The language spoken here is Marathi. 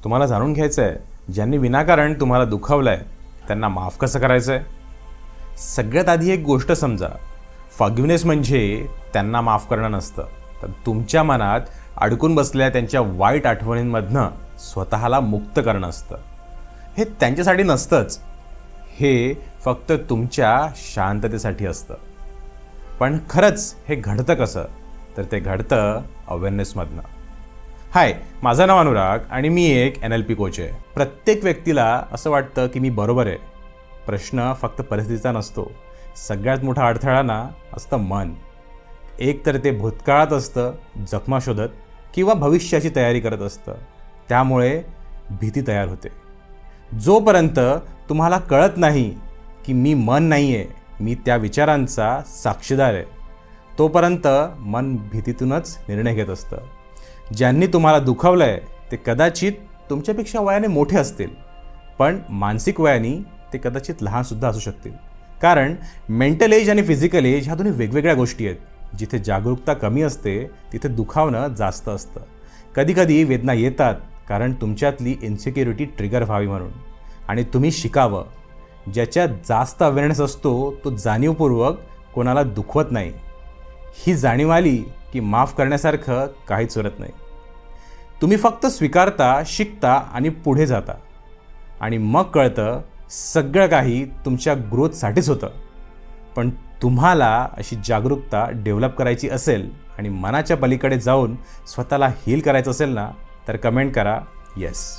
तुम्हाला जाणून घ्यायचं आहे ज्यांनी विनाकारण तुम्हाला दुखावलं आहे त्यांना माफ कसं करायचं आहे. सगळ्यात आधी एक गोष्ट समजा, फॉरगिव्हनेस म्हणजे त्यांना माफ करणं नसतं, तर तुमच्या मनात अडकून बसलेल्या त्यांच्या वाईट आठवणींमधनं स्वतःला मुक्त करणं असतं. हे त्यांच्यासाठी नसतंच, हे फक्त तुमच्या शांततेसाठी असतं. पण खरंच हे घडतं कसं, तर ते घडतं अवेअरनेसमधनं. हाय, माझं नाव अनुराग आणि मी एक NLP कोच आहे. प्रत्येक व्यक्तीला असं वाटतं की मी बरोबर आहे. प्रश्न फक्त परिस्थितीचा नसतो. सगळ्यात मोठा अडथळा ना असतं मन. एक तर ते भूतकाळात असतं जखमा शोधत, किंवा भविष्याची तयारी करत असतं. त्यामुळे भीती तयार होते. जोपर्यंत तुम्हाला कळत नाही की मी मन नाही आहे, मी त्या विचारांचा साक्षीदार आहे, तोपर्यंत मन भीतीतूनच निर्णय घेत असतं. ज्यांनी तुम्हाला दुखावलं आहे ते कदाचित तुमच्यापेक्षा वयाने मोठे असतील, पण मानसिक वयाने ते कदाचित लहानसुद्धा असू शकतील. कारण मेंटल एज आणि फिजिकल एज ह्या दोन्ही वेगवेगळ्या गोष्टी आहेत. जिथे जागरूकता कमी असते तिथे दुखावणं जास्त असतं. कधीकधी वेदना येतात कारण तुमच्यातली इन्सिक्युरिटी ट्रिगर व्हावी म्हणून, आणि तुम्ही शिकावं. ज्याच्यात जास्त अवेअरनेस असतो तो जाणीवपूर्वक कोणाला दुखवत नाही. ही जाणीव आली की माफ करण्यासारखं काहीच उरत नाही. तुम्ही फक्त स्वीकारता, शिकता आणि पुढे जाता, आणि मग कळतं सगळं काही तुमच्या ग्रोथसाठीच होतं. पण तुम्हाला अशी जागरूकता डेव्हलप करायची असेल आणि मनाच्या पलीकडे जाऊन स्वतःला हील करायचं असेल ना, तर कमेंट करा येस.